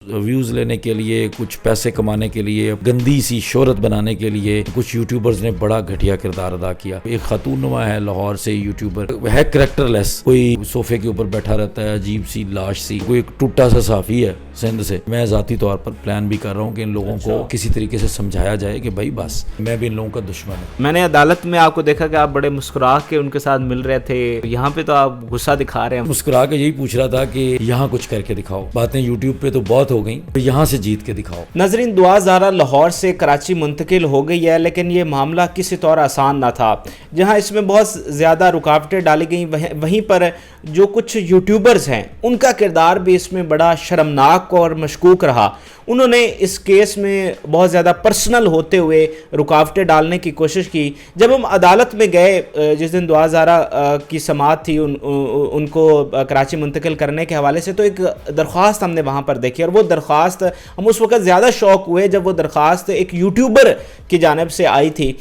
Views لینے کے لیے، کچھ پیسے کمانے کے لیے، گندی سی شہرت بنانے کے لیے کچھ یوٹیوبرز نے بڑا گھٹیا کردار ادا کیا۔ ایک خاتون نما ہے لاہور سے یوٹیوبر، ہے کریکٹر لیس، کوئی صوفے کے اوپر بیٹھا رہتا ہے، عجیب سی لاش سی، کوئی ایک ٹوٹا سا صحافی ہے سندھ سے۔ میں ذاتی طور پر پلان بھی کر رہا ہوں کہ ان لوگوں کو کسی طریقے سے سمجھایا جائے کہ بھائی بس، میں بھی ان لوگوں کا دشمن ہوں۔ میں نے عدالت میں آپ کو دیکھا کہ آپ بڑے مسکرا کے ان کے ساتھ مل رہے تھے، یہاں پہ تو آپ غصہ دکھا رہے ہیں۔ مسکرا کے یہی پوچھ رہا تھا کہ یہاں کچھ کر کے دکھاؤ، باتیں یوٹیوب پہ تو بہت ہو گئیں، یہاں سے جیت کے دکھاؤ۔ ناظرین، دعا زہرا لاہور سے کراچی منتقل ہو گئی ہے، لیکن یہ معاملہ کسی طور آسان نہ تھا۔ جہاں اس میں بہت زیادہ رکاوٹیں ڈالی گئیں، وہیں پر جو کچھ یوٹیوبرز ہیں ان کا کردار بھی اس میں بڑا شرمناک اور مشکوک رہا۔ انہوں نے اس کیس میں بہت زیادہ پرسنل ہوتے ہوئے رکاوٹیں ڈالنے کی کوشش کی۔ جب ہم عدالت میں گئے، جس دن دعا زہرا کی سماعت تھی ان کو کراچی منتقل کرنے کے حوالے سے، تو ایک درخواست ہم نے وہاں پر دیکھی، اور وہ درخواست ہم اس وقت زیادہ شوق ہوئے جب وہ درخواست ایک یوٹیوبر کی جانب سے آئی تھی۔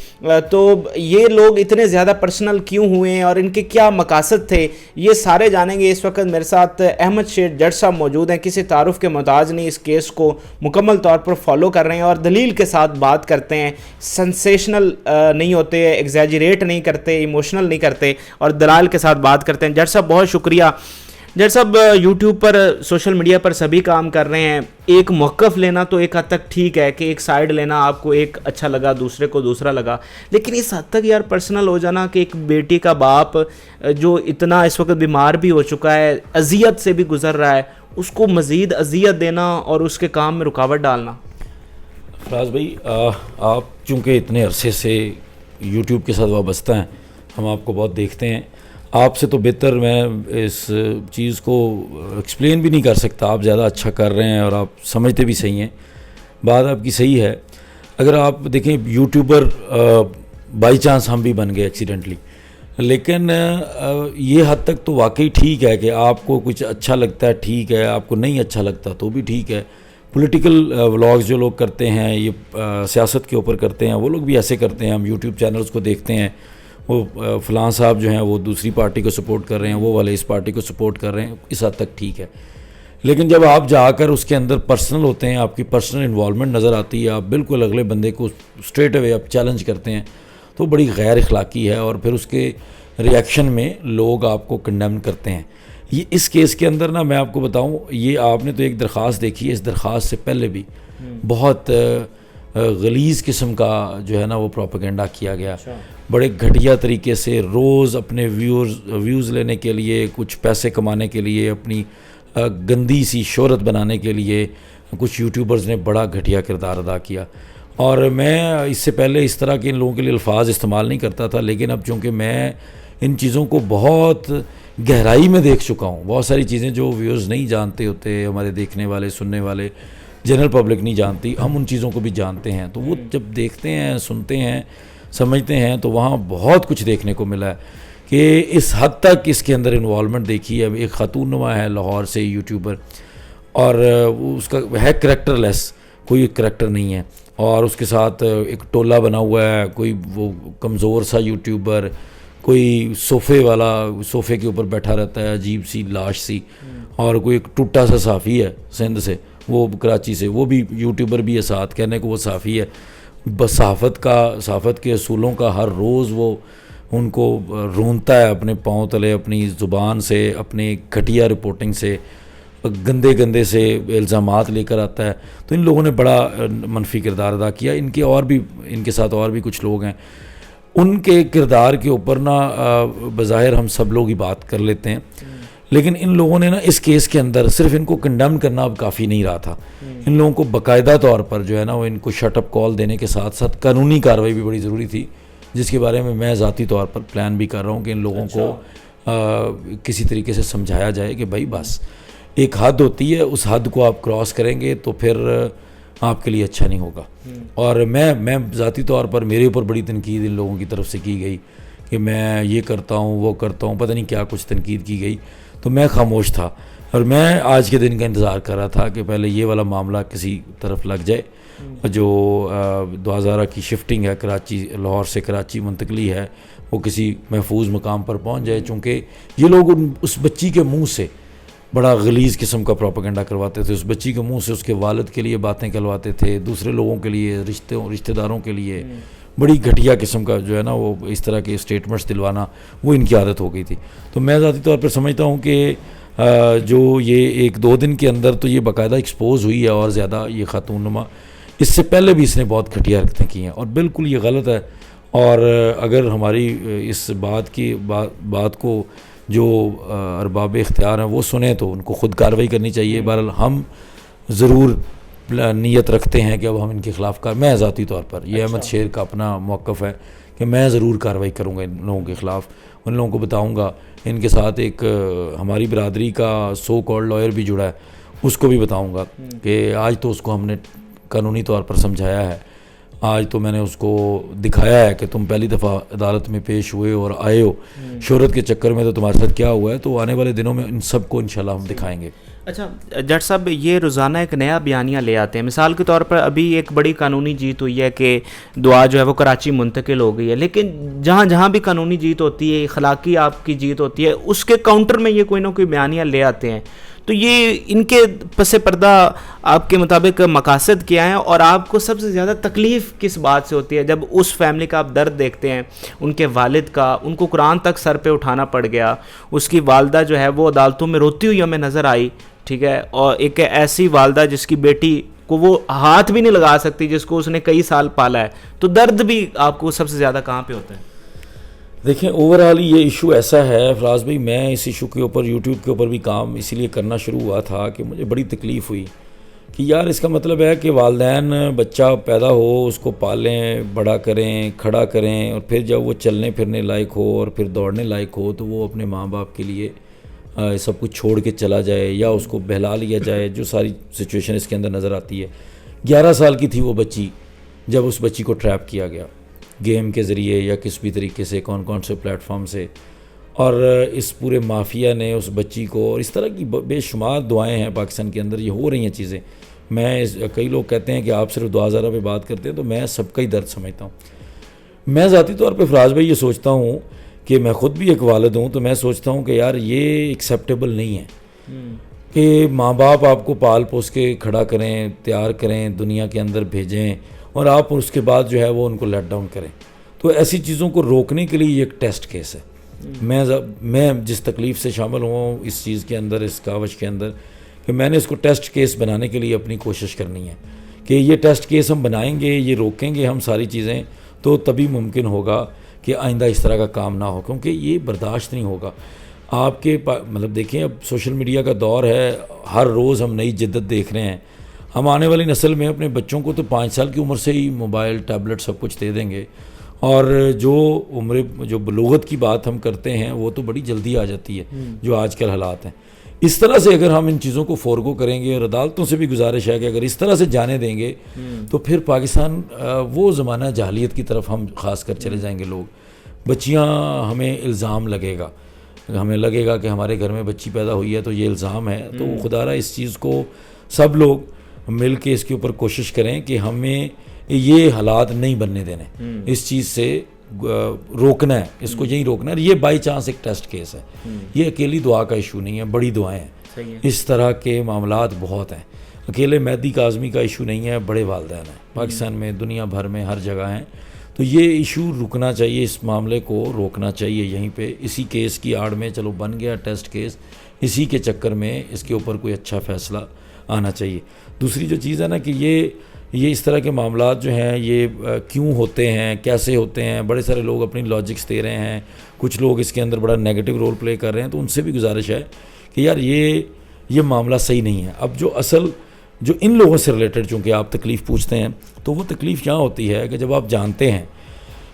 تو یہ لوگ اتنے زیادہ پرسنل کیوں ہوئے اور ان کے کیا مقاصد تھے، یہ سارے جانیں گے۔ اس وقت میرے ساتھ احمد شیر جٹ صاحب موجود ہیں، کسی تعارف کے محتاج نہیں، اس کیس کو مکمل طور پر فالو کر رہے ہیں اور دلیل کے ساتھ بات کرتے ہیں، سنسیشنل نہیں ہوتے، ایگزیجریٹ نہیں کرتے، ایموشنل نہیں کرتے، اور دلائل کے ساتھ بات کرتے ہیں۔ جٹ صاحب بہت شکریہ۔ جٹ صاحب، یوٹیوب پر، سوشل میڈیا پر سبھی کام کر رہے ہیں، ایک موقف لینا تو ایک حد تک ٹھیک ہے کہ ایک سائیڈ لینا، آپ کو ایک اچھا لگا، دوسرے کو دوسرا لگا، لیکن اس حد تک یار پرسنل ہو جانا کہ ایک بیٹی کا باپ جو اتنا اس وقت بیمار بھی ہو چکا ہے، اذیت سے بھی گزر رہا ہے، اس کو مزید اذیت دینا اور اس کے کام میں رکاوٹ ڈالنا۔ فراز بھائی، آپ چونکہ اتنے عرصے سے یوٹیوب کے ساتھ وابستہ ہیں، ہم آپ کو بہت دیکھتے ہیں، آپ سے تو بہتر میں اس چیز کو ایکسپلین بھی نہیں کر سکتا، آپ زیادہ اچھا کر رہے ہیں اور آپ سمجھتے بھی صحیح ہیں، بات آپ کی صحیح ہے۔ اگر آپ دیکھیں یوٹیوبر بائی چانس ہم بھی بن گئے ایکسیڈنٹلی، لیکن یہ حد تک تو واقعی ٹھیک ہے کہ آپ کو کچھ اچھا لگتا ہے، ٹھیک ہے، آپ کو نہیں اچھا لگتا تو بھی ٹھیک ہے۔ پولیٹیکل ولاگز جو لوگ کرتے ہیں، یہ سیاست کے اوپر کرتے ہیں، وہ لوگ بھی ایسے کرتے ہیں، ہم یوٹیوب چینلز کو دیکھتے ہیں، وہ فلاں صاحب جو ہیں وہ دوسری پارٹی کو سپورٹ کر رہے ہیں، وہ والے اس پارٹی کو سپورٹ کر رہے ہیں، اس حد تک ٹھیک ہے۔ لیکن جب آپ جا کر اس کے اندر پرسنل ہوتے ہیں، آپ کی پرسنل انوالومنٹ نظر آتی ہے، آپ بالکل اگلے بندے کو اسٹریٹ اوے آپ چیلنج کرتے ہیں، تو بڑی غیر اخلاقی ہے، اور پھر اس کے ریئیکشن میں لوگ آپ کو کنڈیم کرتے ہیں۔ یہ اس کیس کے اندر نا، میں آپ کو بتاؤں، یہ آپ نے تو ایک درخواست دیکھی ہے، اس درخواست سے پہلے بھی بہت غلیظ قسم کا جو ہے نا وہ پروپیگنڈا کیا گیا، بڑے گھٹیا طریقے سے، روز اپنے ویوز لینے کے لیے، کچھ پیسے کمانے کے لیے، اپنی گندی سی شہرت بنانے کے لیے کچھ یوٹیوبرز نے بڑا گھٹیا کردار ادا کیا۔ اور میں اس سے پہلے اس طرح کے ان لوگوں کے لیے الفاظ استعمال نہیں کرتا تھا، لیکن اب چونکہ میں ان چیزوں کو بہت گہرائی میں دیکھ چکا ہوں، بہت ساری چیزیں جو ویوز نہیں جانتے ہوتے، ہمارے دیکھنے والے، سننے والے، جنرل پبلک نہیں جانتی، ہم ان چیزوں کو بھی جانتے ہیں، تو وہ جب دیکھتے ہیں، سنتے ہیں، سمجھتے ہیں، تو وہاں بہت کچھ دیکھنے کو ملا ہے کہ اس حد تک اس کے اندر انوالومنٹ دیکھی ہے۔ ایک خاتون نما ہے لاہور سے یوٹیوبر، اور اس کا ہے کریکٹر لیس، کوئی کریکٹر نہیں ہے، اور اس کے ساتھ ایک ٹولہ بنا ہوا ہے، کوئی وہ کمزور سا یوٹیوبر، کوئی صوفے کے اوپر بیٹھا رہتا ہے، عجیب سی لاش سی، اور کوئی ایک ٹوٹا سا صحافی ہے سندھ سے، وہ کراچی سے، وہ بھی یوٹیوبر بھی ہے ساتھ، کہنے کو وہ صحافی ہے، بس صحافت کے اصولوں کا ہر روز وہ ان کو رونتا ہے اپنے پاؤں تلے، اپنی زبان سے، اپنے گھٹیا رپورٹنگ سے، گندے سے الزامات لے کر آتا ہے۔ تو ان لوگوں نے بڑا منفی کردار ادا کیا۔ ان کے ساتھ اور بھی کچھ لوگ ہیں، ان کے کردار کے اوپر نا بظاہر ہم سب لوگ ہی بات کر لیتے ہیں، لیکن ان لوگوں نے نا اس کیس کے اندر صرف ان کو کنڈیم کرنا اب کافی نہیں رہا تھا، ان لوگوں کو باقاعدہ طور پر جو ہے نا وہ ان کو شٹ اپ کال دینے کے ساتھ ساتھ قانونی کارروائی بھی بڑی ضروری تھی، جس کے بارے میں ذاتی طور پر پلان بھی کر رہا ہوں کہ ان لوگوں کو کسی طریقے سے سمجھایا جائے کہ بھائی بس، ایک حد ہوتی ہے، اس حد کو آپ کراس کریں گے تو پھر آپ کے لیے اچھا نہیں ہوگا۔ اور میں ذاتی طور پر میرے اوپر بڑی تنقید ان لوگوں کی طرف سے کی گئی کہ میں یہ کرتا ہوں، وہ کرتا ہوں، پتہ نہیں کیا کچھ تنقید کی گئی، تو میں خاموش تھا، اور میں آج کے دن کا انتظار کر رہا تھا کہ پہلے یہ والا معاملہ کسی طرف لگ جائے، جو دعا زہرا کی شفٹنگ ہے، لاہور سے کراچی منتقلی ہے، وہ کسی محفوظ مقام پر پہنچ جائے، چونکہ یہ لوگ اس بچی کے منہ سے بڑا غلیظ قسم کا پروپیگنڈا کرواتے تھے. اس بچی کے منہ سے اس کے والد کے لیے باتیں کہلواتے تھے, دوسرے لوگوں کے لیے, رشتہ داروں کے لیے بڑی گھٹیا قسم کا جو ہے نا وہ اس طرح کے اسٹیٹمنٹس دلوانا وہ ان کی عادت ہو گئی تھی. تو میں ذاتی طور پر سمجھتا ہوں کہ جو یہ 1-2 دن کے اندر تو یہ باقاعدہ ایکسپوز ہوئی ہے اور زیادہ یہ خاتون نما, اس سے پہلے بھی اس نے بہت گھٹیا حرکتیں کی ہیں اور بالکل یہ غلط ہے. اور اگر ہماری اس بات کو جو ارباب اختیار ہیں وہ سنیں تو ان کو خود کارروائی کرنی چاہیے. بہرحال ہم ضرور نیت رکھتے ہیں کہ اب ہم ان کے خلاف میں ذاتی طور پر یہ احمد شیر کا اپنا موقف ہے کہ میں ضرور کارروائی کروں گا ان لوگوں کے خلاف. ان لوگوں کو بتاؤں گا, ان کے ساتھ ایک ہماری برادری کا سو کالڈ لائر بھی جڑا ہے, اس کو بھی بتاؤں گا کہ آج تو اس کو ہم نے قانونی طور پر سمجھایا ہے, آج تو میں نے اس کو دکھایا ہے کہ تم پہلی دفعہ عدالت میں پیش ہوئے اور آئے ہو, شہرت کے چکر میں تو تمہارے ساتھ کیا ہوا ہے. تو آنے والے دنوں میں ان سب کو انشاءاللہ ہم دکھائیں گے. اچھا جٹ صاحب, یہ روزانہ ایک نیا بیانیہ لے آتے ہیں. مثال کے طور پر ابھی ایک بڑی قانونی جیت ہوئی ہے کہ دعا جو ہے وہ کراچی منتقل ہو گئی ہے, لیکن جہاں بھی قانونی جیت ہوتی ہے, اخلاقی آپ کی جیت ہوتی ہے, اس کے کاؤنٹر میں یہ کوئی نہ کوئی بیانیہ لے آتے ہیں. تو یہ ان کے پس پردہ آپ کے مطابق مقاصد کیا ہیں, اور آپ کو سب سے زیادہ تکلیف کس بات سے ہوتی ہے جب اس فیملی کا آپ درد دیکھتے ہیں, ان کے والد کا, ان کو قرآن تک سر پہ اٹھانا پڑ گیا, اس کی والدہ جو ہے وہ عدالتوں میں روتی ہوئی ہمیں نظر آئی, ٹھیک ہے, اور ایک ایسی والدہ جس کی بیٹی کو وہ ہاتھ بھی نہیں لگا سکتی, جس کو اس نے کئی سال پالا ہے, تو درد بھی آپ کو سب سے زیادہ کہاں پہ ہوتا ہے؟ دیکھیں اوورآل یہ ایشو ایسا ہے فراز بھائی, میں اس ایشو کے اوپر یوٹیوب کے اوپر بھی کام اسی لیے کرنا شروع ہوا تھا کہ مجھے بڑی تکلیف ہوئی کہ یار اس کا مطلب ہے کہ والدین بچہ پیدا ہو, اس کو پالیں, بڑا کریں, کھڑا کریں, اور پھر جب وہ چلنے پھرنے لائق ہو اور پھر دوڑنے لائق ہو تو وہ اپنے ماں باپ کے لیے سب کچھ چھوڑ کے چلا جائے یا اس کو بہلا لیا جائے. جو ساری سچویشن اس کے اندر نظر آتی ہے. 11 سال کی تھی وہ بچی جب اس بچی کو ٹریپ کیا گیا گیم کے ذریعے یا کس بھی طریقے سے, کون سے پلیٹ فارم سے, اور اس پورے مافیا نے اس بچی کو, اور اس طرح کی بے شمار دعائیں ہیں پاکستان کے اندر, یہ ہو رہی ہیں چیزیں. کئی لوگ کہتے ہیں کہ آپ صرف دعا زارہ پہ بات کرتے ہیں, تو میں سب کا ہی درد سمجھتا ہوں. میں ذاتی طور پہ فراز بھائی یہ سوچتا ہوں کہ میں خود بھی ایک والد ہوں, تو میں سوچتا ہوں کہ یار یہ ایکسیپٹیبل نہیں ہے کہ ماں باپ آپ کو پال پوس کے کھڑا کریں, تیار کریں, دنیا کے اندر بھیجیں, اور آپ اس کے بعد جو ہے وہ ان کو لیٹ ڈاؤن کریں. تو ایسی چیزوں کو روکنے کے لیے یہ ایک ٹیسٹ کیس ہے. میں جس تکلیف سے شامل ہوا ہوں اس چیز کے اندر, اس کاوش کے اندر, کہ میں نے اس کو ٹیسٹ کیس بنانے کے لیے اپنی کوشش کرنی ہے کہ یہ ٹیسٹ کیس ہم بنائیں گے, یہ روکیں گے ہم ساری چیزیں, تو تبھی ممکن ہوگا کہ آئندہ اس طرح کا کام نہ ہو, کیونکہ یہ برداشت نہیں ہوگا. آپ کے مطلب دیکھیں اب سوشل میڈیا کا دور ہے, ہر روز ہم نئی جدت دیکھ رہے ہیں. ہم آنے والی نسل میں اپنے بچوں کو تو 5 سال کی عمر سے ہی موبائل, ٹیبلٹ سب کچھ دے دیں گے, اور جو بلوغت کی بات ہم کرتے ہیں وہ تو بڑی جلدی آ جاتی ہے جو آج کل حالات ہیں. اس طرح سے اگر ہم ان چیزوں کو فورگو کریں گے, اور عدالتوں سے بھی گزارش ہے کہ اگر اس طرح سے جانے دیں گے تو پھر پاکستان وہ زمانہ جاہلیت کی طرف ہم خاص کر چلے جائیں گے. لوگ بچیاں, ہمیں الزام لگے گا, ہمیں لگے گا کہ ہمارے گھر میں بچی پیدا ہوئی ہے تو یہ الزام ہے. تو خدا را اس چیز کو سب لوگ مل کے اس کے اوپر کوشش کریں کہ ہمیں یہ حالات نہیں بننے دینے, اس چیز سے روکنا ہے, اس کو یہی روکنا ہے. یہ بائی چانس ایک ٹیسٹ کیس ہے, یہ اکیلی دعا کا ایشو نہیں ہے, بڑی دعائیں ہیں. اس طرح کے معاملات بہت ہیں, اکیلے مہدی کاظمی کا ایشو نہیں ہے, بڑے والدین ہیں پاکستان میں, دنیا بھر میں ہر جگہ ہیں. تو یہ ایشو رکنا چاہیے, اس معاملے کو روکنا چاہیے یہیں پہ. اسی کیس کی آڑ میں چلو بن گیا ٹیسٹ کیس, اسی کے چکر میں اس کے اوپر کوئی اچھا فیصلہ آنا چاہیے. دوسری جو چیز ہے نا کہ یہ اس طرح کے معاملات جو ہیں یہ کیوں ہوتے ہیں, کیسے ہوتے ہیں, بڑے سارے لوگ اپنی لاجکس دے رہے ہیں, کچھ لوگ اس کے اندر بڑا نیگیٹو رول پلے کر رہے ہیں. تو ان سے بھی گزارش ہے کہ یار یہ معاملہ صحیح نہیں ہے. اب جو ان لوگوں سے ریلیٹڈ, چونکہ آپ تکلیف پوچھتے ہیں, تو وہ تکلیف یہاں ہوتی ہے کہ جب آپ جانتے ہیں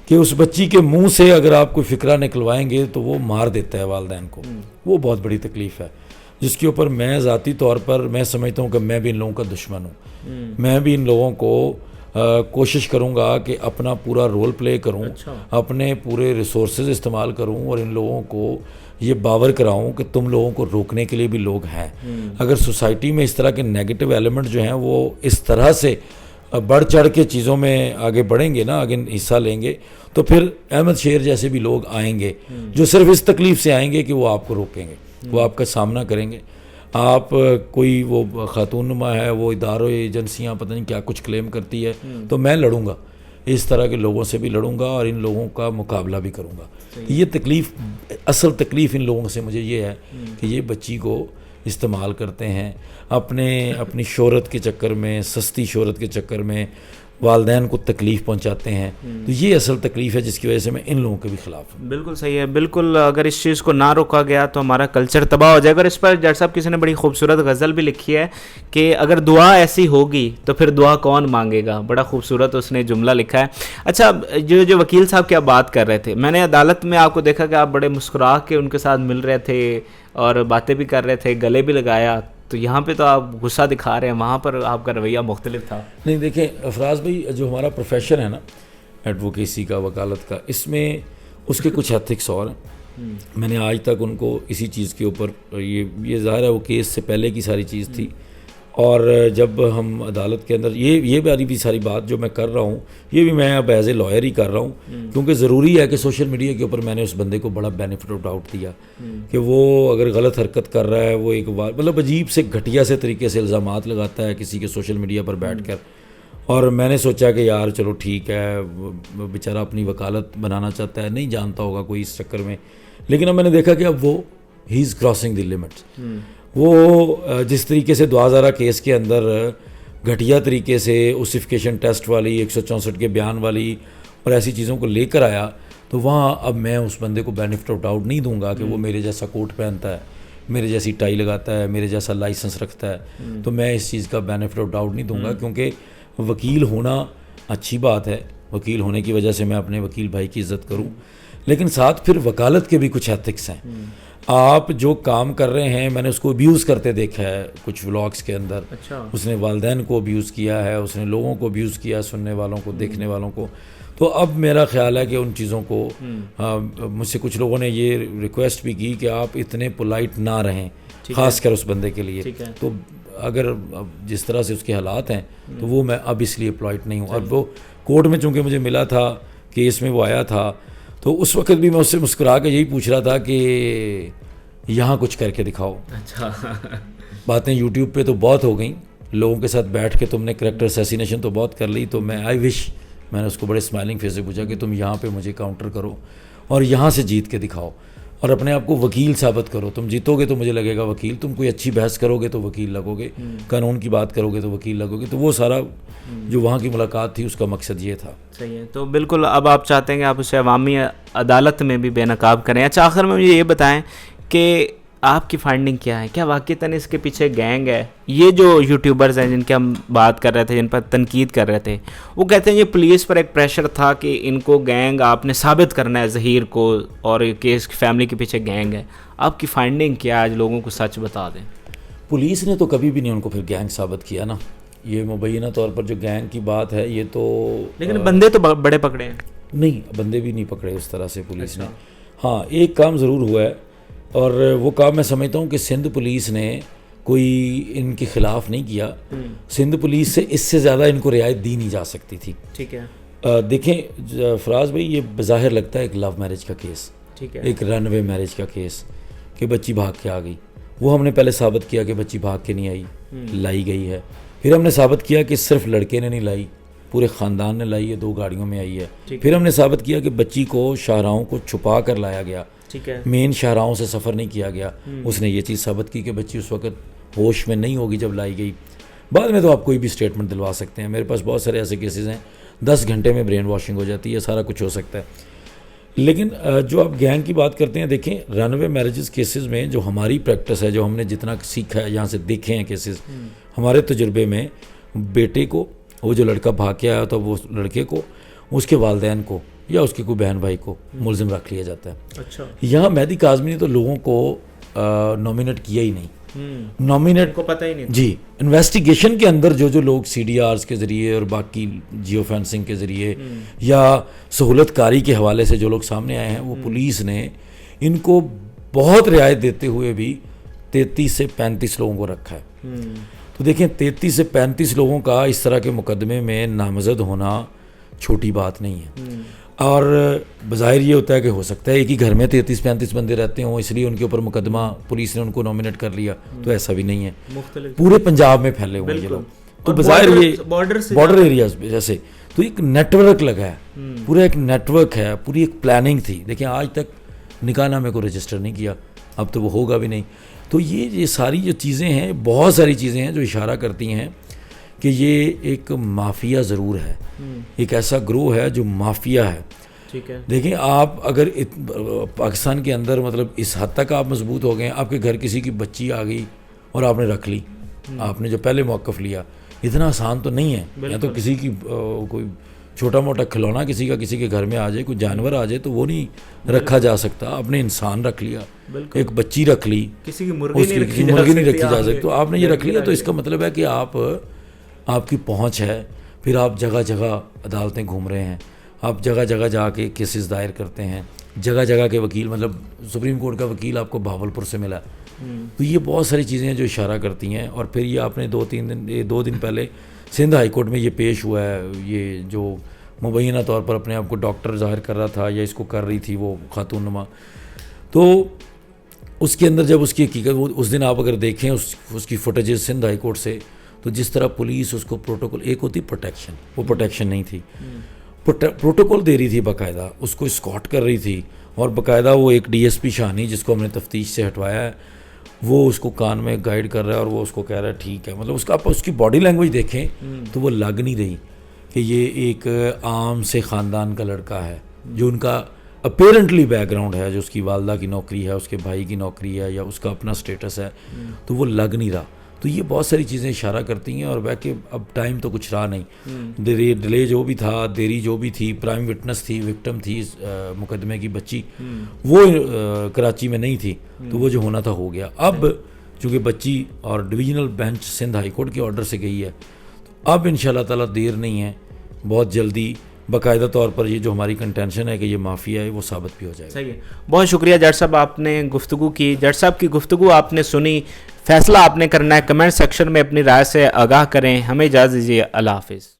کہ اس بچی کے منہ سے اگر آپ کوئی فکرہ نکلوائیں گے تو وہ مار دیتا ہے والدین کو, وہ بہت بڑی تکلیف ہے, جس کے اوپر میں ذاتی طور پر میں سمجھتا ہوں کہ میں بھی ان لوگوں کا دشمن ہوں. میں بھی ان لوگوں کو کوشش کروں گا کہ اپنا پورا رول پلے کروں, اپنے پورے ریسورسز استعمال کروں, اور ان لوگوں کو یہ باور کراؤں کہ تم لوگوں کو روکنے کے لیے بھی لوگ ہیں. اگر سوسائٹی میں اس طرح کے نیگیٹو ایلیمنٹ جو ہیں وہ اس طرح سے بڑھ چڑھ کے چیزوں میں آگے بڑھیں گے نا, آگے حصہ لیں گے, تو پھر احمد شیر جیسے بھی لوگ آئیں گے جو صرف اس تکلیف سے آئیں گے کہ وہ آپ کو روکیں گے, وہ آپ کا سامنا کریں گے. آپ کوئی وہ خاتون نما ہے، وہ اداروں ایجنسیاں پتہ نہیں کیا کچھ کلیم کرتی ہے، تو میں لڑوں گا، اس طرح کے لوگوں سے بھی لڑوں گا اور ان لوگوں کا مقابلہ بھی کروں گا. یہ تکلیف، اصل تکلیف ان لوگوں سے مجھے یہ ہے کہ یہ بچی کو استعمال کرتے ہیں اپنی شہرت کے چکر میں، سستی شہرت کے چکر میں والدین کو تکلیف پہنچاتے ہیں. تو یہ اصل تکلیف ہے جس کی وجہ سے میں ان لوگوں کے بھی خلاف ہوں. بالکل صحیح ہے. بالکل اگر اس چیز کو نہ روکا گیا تو ہمارا کلچر تباہ ہو جائے گا. اور اس پر جج صاحب کسی نے بڑی خوبصورت غزل بھی لکھی ہے کہ اگر دعا ایسی ہوگی تو پھر دعا کون مانگے گا. بڑا خوبصورت اس نے جملہ لکھا ہے. اچھا، جو وکیل صاحب کیا بات کر رہے تھے، میں نے عدالت میں آپ کو دیکھا کہ آپ بڑے مسکرا کے ان کے ساتھ مل رہے تھے اور باتیں بھی کر رہے تھے، گلے بھی لگایا. تو یہاں پہ تو آپ غصہ دکھا رہے ہیں، وہاں پر آپ کا رویہ مختلف تھا. نہیں دیکھیں افراز بھائی، جو ہمارا پروفیشن ہے نا ایڈوکیسی کا، وکالت کا، اس میں اس کے کچھ ایتھکس اور ہیں. میں نے آج تک ان کو اسی چیز کے اوپر، یہ ظاہر ہے وہ کیس سے پہلے کی ساری چیز تھی، اور جب ہم عدالت کے اندر یہ بھی ساری بات جو میں کر رہا ہوں، یہ بھی میں اب ایز اے لائر ہی کر رہا ہوں، کیونکہ ضروری ہے کہ سوشل میڈیا کے اوپر میں نے اس بندے کو بڑا بینیفٹ آف ڈاؤٹ دیا کہ وہ اگر غلط حرکت کر رہا ہے، وہ ایک بار مطلب عجیب سے گھٹیا سے طریقے سے الزامات لگاتا ہے کسی کے سوشل میڈیا پر بیٹھ کر. اور میں نے سوچا کہ یار چلو ٹھیک ہے، بیچارہ اپنی وکالت بنانا چاہتا ہے، نہیں جانتا ہوگا کوئی اس چکر میں. لیکن اب میں نے دیکھا کہ اب وہ ہی از کراسنگ دی لمٹس. وہ جس طریقے سے 2000 کیس کے اندر گھٹیا طریقے سے اوسیفیکیشن ٹیسٹ والی 164 کے بیان والی اور ایسی چیزوں کو لے کر آیا، تو وہاں اب میں اس بندے کو بینیفٹ آف ڈاؤٹ نہیں دوں گا کہ وہ میرے جیسا کوٹ پہنتا ہے، میرے جیسی ٹائی لگاتا ہے، میرے جیسا لائسنس رکھتا ہے. تو میں اس چیز کا بینیفٹ آف ڈاؤٹ نہیں دوں گا، کیونکہ وکیل ہونا اچھی بات ہے، وکیل ہونے کی وجہ سے میں اپنے وکیل بھائی کی عزت کروں، لیکن ساتھ پھر وکالت کے بھی کچھ ایتھکس ہیں. آپ جو کام کر رہے ہیں، میں نے اس کو ابیوز کرتے دیکھا ہے کچھ ولاگس کے اندر. اس نے والدین کو ابیوز کیا ہے، اس نے لوگوں کو ابیوز کیا، سننے والوں کو، دیکھنے والوں کو. تو اب میرا خیال ہے کہ ان چیزوں کو مجھ سے کچھ لوگوں نے یہ ریکویسٹ بھی کی کہ آپ اتنے پولائٹ نہ رہیں، خاص کر اس بندے کے لیے. تو اگر جس طرح سے اس کے حالات ہیں تو وہ میں اب اس لیے پولائٹ نہیں ہوں. اور وہ کورٹ میں چونکہ مجھے ملا تھا، کیس میں وہ آیا تھا، تو اس وقت بھی میں اس سے مسکرا کے یہی پوچھ رہا تھا کہ یہاں کچھ کر کے دکھاؤ. باتیں یوٹیوب پہ تو بہت ہو گئیں، لوگوں کے ساتھ بیٹھ کے تم نے کریکٹر اسیسینیشن تو بہت کر لی. تو میں نے اس کو بڑے اسمائلنگ فیس سے پوچھا کہ تم یہاں پہ مجھے کاؤنٹر کرو اور یہاں سے جیت کے دکھاؤ اور اپنے آپ کو وکیل ثابت کرو. تم جیتو گے تو مجھے لگے گا وکیل، تم کوئی اچھی بحث کرو گے تو وکیل لگو گے، قانون کی بات کرو گے تو وکیل لگو گے. تو وہ سارا جو وہاں کی ملاقات تھی اس کا مقصد یہ تھا. صحیح ہے. تو بالکل اب آپ چاہتے ہیں کہ آپ اسے عوامی عدالت میں بھی بے نقاب کریں. اچھا، آخر میں مجھے یہ بتائیں کہ آپ کی فائنڈنگ کیا ہے؟ کیا واقعتاً اس کے پیچھے گینگ ہے؟ یہ جو یوٹیوبرز ہیں جن کی ہم بات کر رہے تھے، جن پر تنقید کر رہے تھے، وہ کہتے ہیں یہ پولیس پر ایک پریشر تھا کہ ان کو گینگ آپ نے ثابت کرنا ہے، ظہیر کو، اور کہ اس فیملی کے پیچھے گینگ ہے. آپ کی فائنڈنگ کیا ہے؟ آج لوگوں کو سچ بتا دیں. پولیس نے تو کبھی بھی نہیں ان کو پھر گینگ ثابت کیا نا. یہ مبینہ طور پر جو گینگ کی بات ہے یہ تو، لیکن بندے تو بڑے پکڑے ہیں. نہیں، بندے بھی نہیں پکڑے اس طرح سے پولیس نے. ہاں، ایک کام ضرور ہوا ہے، اور وہ کام میں سمجھتا ہوں کہ سندھ پولیس نے کوئی ان کے خلاف نہیں کیا. سندھ پولیس سے اس سے زیادہ ان کو رعایت دی نہیں جا سکتی تھی. ٹھیک ہے. دیکھیں فراز بھائی، یہ بظاہر لگتا ہے ایک لو میرج کا کیس، ٹھیک ہے، ایک رن وے میرج کا کیس کہ بچی بھاگ کے آ گئی. وہ ہم نے پہلے ثابت کیا کہ بچی بھاگ کے نہیں آئی، لائی گئی ہے. پھر ہم نے ثابت کیا کہ صرف لڑکے نے نہیں لائی، پورے خاندان نے لائی ہے، 2 گاڑیوں میں آئی ہے. پھر ہم نے ثابت کیا کہ بچی کو شاہراہوں کو چھپا کر لایا گیا، مین شاہراہوں سے سفر نہیں کیا گیا. اس نے یہ چیز ثابت کی کہ بچی اس وقت ہوش میں نہیں ہوگی جب لائی گئی. بعد میں تو آپ کوئی بھی اسٹیٹمنٹ دلوا سکتے ہیں، میرے پاس بہت سارے ایسے کیسز ہیں 10 گھنٹے میں برین واشنگ ہو جاتی ہے، سارا کچھ ہو سکتا ہے. لیکن جو آپ گینگ کی بات کرتے ہیں، دیکھیں رن وے میرجز کیسز میں جو ہماری پریکٹس ہے، جو ہم نے جتنا سیکھا ہے، یہاں سے دیکھے ہیں کیسز، ہمارے تجربے میں بیٹے کو، وہ جو لڑکا بھاگ کے آیا تھا، وہ لڑکے کو، اس کے والدین کو یا اس کے کوئی بہن بھائی کو ملزم رکھ لیا جاتا ہے. اچھا، یہاں مہدی کاظمی نے تو لوگوں کو نامینیٹ کیا ہی نہیں. نامینیٹ کو پتہ ہی نہیں. جی، انویسٹیگیشن کے اندر جو لوگ CDRs کے ذریعے اور باقی جیو فینسنگ کے ذریعے یا سہولت کاری کے حوالے سے جو لوگ سامنے آئے ہیں، وہ پولیس نے ان کو بہت رعایت دیتے ہوئے بھی 33 سے 35 لوگوں کو رکھا ہے. تو دیکھیں 33 سے 35 لوگوں کا اس طرح کے مقدمے میں نامزد ہونا چھوٹی بات نہیں ہے. اور بظاہر یہ ہوتا ہے کہ ہو سکتا ہے ایک ہی گھر میں 33-35 بندے رہتے ہوں اس لیے ان کے اوپر مقدمہ پولیس نے ان کو نامینیٹ کر لیا، تو ایسا بھی نہیں ہے، مختلف پورے پنجاب میں پھیلے ہوئے ہیں یہ لوگ، تو بظاہر یہ بارڈر ایریاز پہ جیسے، تو ایک نیٹ ورک لگا ہے، پورا ایک نیٹ ورک ہے، پوری ایک پلاننگ تھی. دیکھیں آج تک نکاح نامے کو رجسٹر نہیں کیا، اب تو وہ ہوگا بھی نہیں. تو یہ ساری جو چیزیں ہیں، بہت ساری چیزیں ہیں جو اشارہ کرتی ہیں کہ یہ ایک مافیا ضرور ہے، ایک ایسا گروہ ہے جو مافیا ہے. دیکھیں آپ اگر پاکستان کے اندر مطلب اس حد تک آپ مضبوط ہو گئے، آپ کے گھر کسی کی بچی آ گئی اور آپ نے رکھ لی، آپ نے جو پہلے موقف لیا، اتنا آسان تو نہیں ہے. یا تو کسی کی کوئی چھوٹا موٹا کھلونا کسی کا کسی کے گھر میں آ جائے، کوئی جانور آ جائے تو وہ نہیں رکھا جا سکتا. آپ نے انسان رکھ لیا، ایک بچی رکھ لی، کسی کی مرغی نہیں رکھی جا سکتی، تو آپ نے یہ رکھ لیا. تو اس کا مطلب ہے کہ آپ کی پہنچ ہے. پھر آپ جگہ جگہ عدالتیں گھوم رہے ہیں، آپ جگہ جگہ جا کے کیسز دائر کرتے ہیں، جگہ جگہ کے وکیل، مطلب سپریم کورٹ کا وکیل آپ کو بہاولپور سے ملا. تو یہ بہت ساری چیزیں ہیں جو اشارہ کرتی ہیں. اور پھر یہ آپ نے 2 دن پہلے سندھ ہائی کورٹ میں یہ پیش ہوا ہے، یہ جو مبینہ طور پر اپنے آپ کو ڈاکٹر ظاہر کر رہا تھا یا اس کو کر رہی تھی وہ خاتون نما، تو اس کے اندر جب اس کی حقیقت، وہ اس دن آپ اگر دیکھیں اس کی فوٹیجز سندھ ہائی کورٹ سے، تو جس طرح پولیس اس کو پروٹوکول، ایک ہوتی پروٹیکشن، وہ پروٹیکشن نہیں تھی، پروٹوکول دے رہی تھی، باقاعدہ اس کو اسکاٹ کر رہی تھی. اور باقاعدہ وہ ایک ڈی ایس پی شاہنی جس کو ہم نے تفتیش سے ہٹوایا ہے، وہ اس کو کان میں گائیڈ کر رہا ہے اور وہ اس کو کہہ رہا ہے ٹھیک ہے. مطلب آپ اس کی باڈی لینگویج دیکھیں تو وہ لگ نہیں رہی کہ یہ ایک عام سے خاندان کا لڑکا ہے جو ان کا اپیرنٹلی بیک گراؤنڈ ہے، جو اس کی والدہ کی نوکری ہے، اس کے بھائی کی نوکری ہے، یا اس کا اپنا سٹیٹس ہے، تو وہ لگ نہیں رہا. تو یہ بہت ساری چیزیں اشارہ کرتی ہیں. اور کہ اب ٹائم تو کچھ رہا نہیں، ڈیلے جو بھی تھا، دیری جو بھی تھی، پرائم وٹنس تھی، وکٹم تھی مقدمے کی بچی، وہ کراچی میں نہیں تھی، تو وہ جو ہونا تھا ہو گیا. اب چونکہ بچی اور divisional bench Sindh high court کے آرڈر سے گئی ہے، تو اب ان شاء اللہ تعالیٰ دیر نہیں ہے، بہت جلدی باقاعدہ طور پر یہ جو ہماری کنٹینشن ہے کہ یہ مافیا ہے وہ ثابت بھی ہو جائے گا. صحیح ہے. بہت شکریہ جج صاحب، آپ نے گفتگو کی. جج صاحب کی گفتگو آپ نے سنی، فیصلہ آپ نے کرنا ہے. کمنٹ سیکشن میں اپنی رائے سے آگاہ کریں. ہمیں اجازت دیجیے. اللہ حافظ.